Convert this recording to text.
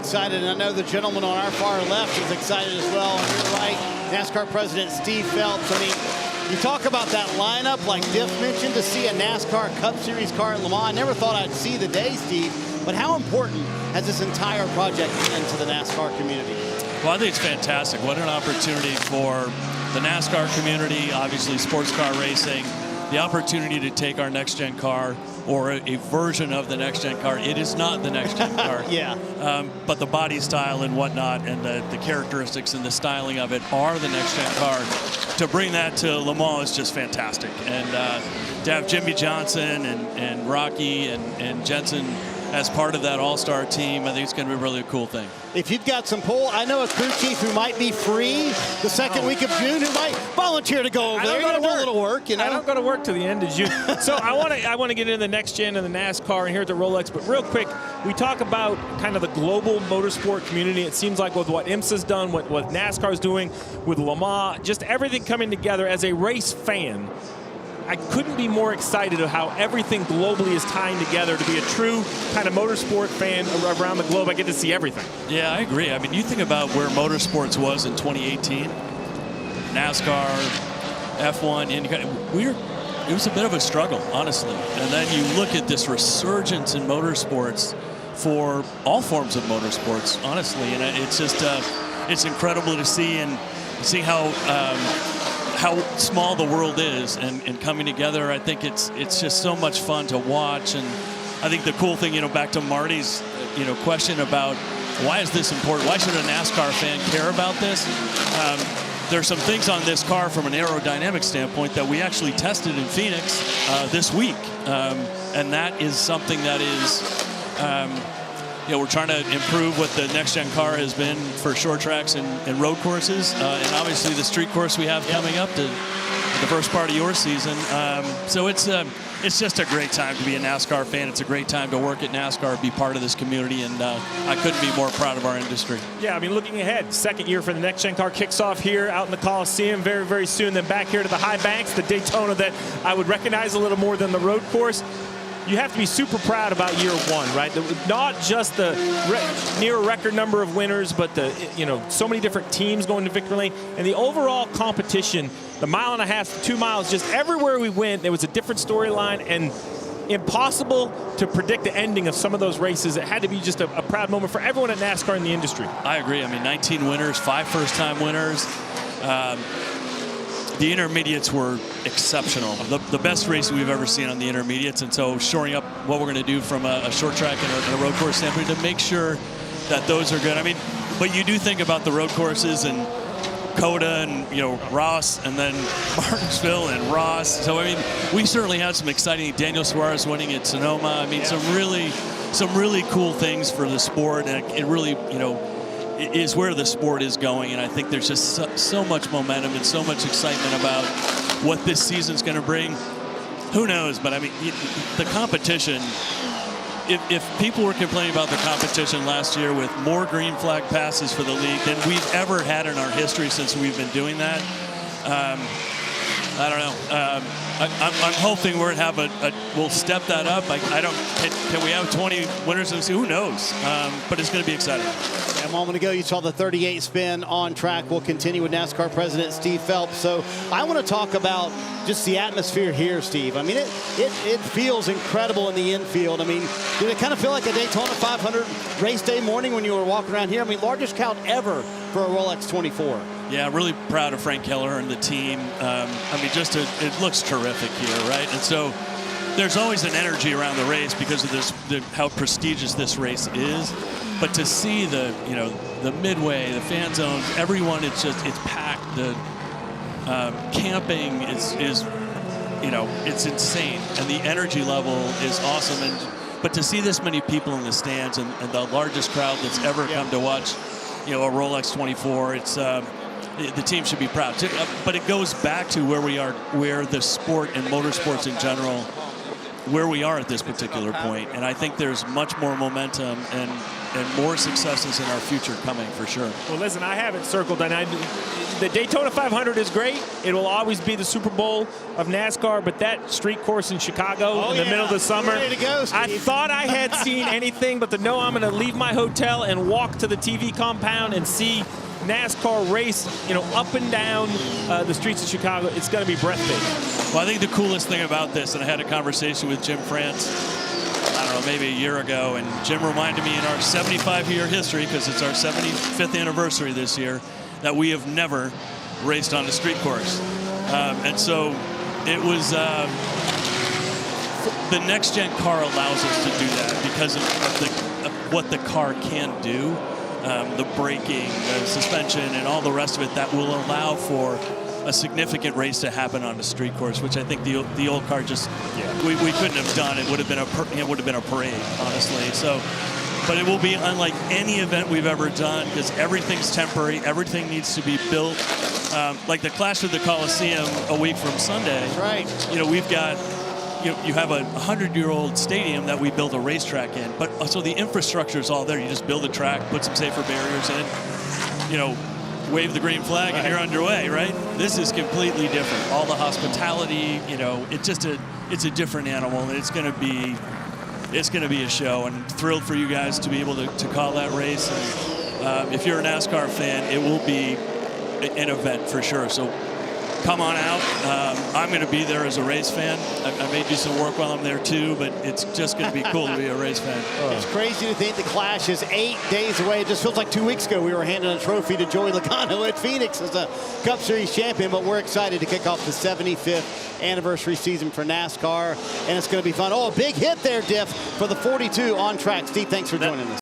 excited, and I know the gentleman on our far left is excited as well. On your right, NASCAR President Steve Phelps. I mean, you talk about that lineup, like Diff mentioned, to see a NASCAR Cup Series car at Le Mans. I never thought I'd see the day, Steve, but how important has this entire project been to the NASCAR community? Well, I think it's fantastic. What an opportunity for the NASCAR community, obviously sports car racing, the opportunity to take our next-gen car, or a version of the next-gen car. It is not the next-gen car. But the body style and whatnot, and the characteristics and the styling of it are the next-gen car. To bring that to Le Mans is just fantastic. And to have Jimmy Johnson and Rocky and Jensen as part of that all-star team, I think it's going to be really a cool thing. If you've got some pull, I know a crew chief who might be free the second week of June who might volunteer to go over there. You're going to do a little work, you know? I don't go to work till the end of June. So I want to get into the next gen and the NASCAR and here at the Rolex. But real quick, we talk about kind of the global motorsport community. It seems like with what IMSA's done, what NASCAR's doing with Le Mans, just everything coming together. As a race fan, I couldn't be more excited of how everything globally is tying together to be a true kind of motorsport fan around the globe. I get to see everything. Yeah, I agree. I mean, you think about where motorsports was in 2018, NASCAR, F1, it was a bit of a struggle, honestly. And then you look at this resurgence in motorsports for all forms of motorsports, honestly. And it's just, it's incredible to see and see how small the world is and coming together. I think it's just so much fun to watch. And I think the cool thing, back to Marty's, question about why is this important? Why should a NASCAR fan care about this? There's some things on this car from an aerodynamic standpoint that we actually tested in Phoenix this week. And that is something that is, we're trying to improve what the next-gen car has been for short tracks and road courses, and obviously the street course we have coming up to the first part of your season. So it's just a great time to be a NASCAR fan. It's a great time to work at NASCAR, be part of this community, and I couldn't be more proud of our industry. Yeah, I mean, looking ahead, second year for the next-gen car kicks off here out in the Coliseum very, very soon. Then back here to the high banks, the Daytona that I would recognize a little more than the road course. You have to be super proud about year one, right? Not just the near record number of winners, but so many different teams going to victory lane, and the overall competition, the mile and a half, 2 miles, just everywhere we went, there was a different storyline, and impossible to predict the ending of some of those races. It had to be just a proud moment for everyone at NASCAR in the industry. I agree. I mean, 19 winners, 5 first-time winners. The intermediates were exceptional. The best race we've ever seen on the intermediates, and so shoring up what we're going to do from a short track and a road course standpoint to make sure that those are good. I mean, but you do think about the road courses and Coda and Ross, and then Martinsville and Ross. So I mean, we certainly had some exciting. Daniel Suarez winning at Sonoma. I mean, some really cool things for the sport, and it really is where the sport is going, and I think there's just so much momentum and so much excitement about what this season's going to bring. Who knows? But I mean, the competition, if people were complaining about the competition last year with more green flag passes for the league than we've ever had in our history since we've been doing that, I don't know. I'm hoping we're going to have we'll step that up. Can we have 20 winners? Who knows? But it's going to be exciting. A moment ago, you saw the 38 spin on track. We'll continue with NASCAR President Steve Phelps. So I want to talk about just the atmosphere here, Steve. I mean, it feels incredible in the infield. I mean, did it kind of feel like a Daytona 500 race day morning when you were walking around here? I mean, largest count ever for a Rolex 24. Yeah, really proud of Frank Keller and the team. I mean, it looks terrific here, right? And so there's always an energy around the race because of how prestigious this race is. But to see the midway, the fan zones, everyone, it's packed. The camping is it's insane, and the energy level is awesome. But to see this many people in the stands and the largest crowd that's ever come to watch, a Rolex 24, it's the team should be proud. But it goes back to where we are, where the sport and motorsports in general, where we are at this particular point. And I think there's much more momentum, and and more successes in our future coming for sure. Well, listen, I have it circled, and the Daytona 500 is great. It will always be the Super Bowl of NASCAR, but that street course in Chicago in the middle of the summer, ready to go, Steve. I thought I had seen anything, but to know I'm going to leave my hotel and walk to the TV compound and see NASCAR race, up and down the streets of Chicago, it's going to be breathtaking. Well, I think the coolest thing about this, and I had a conversation with Jim France, I don't know, maybe a year ago, and Jim reminded me in our 75-year history, because it's our 75th anniversary this year, that we have never raced on a street course. And so it was, the next-gen car allows us to do that because of what the car can do, the braking, the suspension, and all the rest of it that will allow for a significant race to happen on the street course, which I think the old car just we couldn't have done. It would have been a parade, honestly. So, but it will be unlike any event we've ever done because everything's temporary. Everything needs to be built. Like the Clash of the Coliseum a week from Sunday. That's right. We've got. You have a 100-year-old stadium that we built a racetrack in, but so the infrastructure is all there. You just build a track, put some safer barriers in, wave the green flag, and you're underway, right? This is completely different. All the hospitality, it's a different animal, and it's going to be a show. And thrilled for you guys to be able to call that race. And if you're a NASCAR fan, it will be an event for sure. So come on out. I'm going to be there as a race fan. I may do some work while I'm there too, but it's just going to be cool to be a race fan. It's crazy to think the Clash is 8 days away. It just feels like 2 weeks ago we were handing a trophy to Joey Logano at Phoenix as a Cup Series champion, but we're excited to kick off the 75th anniversary season for NASCAR, and it's going to be fun. Oh, a big hit there, Diff, for the 42 on track. Steve, thanks for joining us.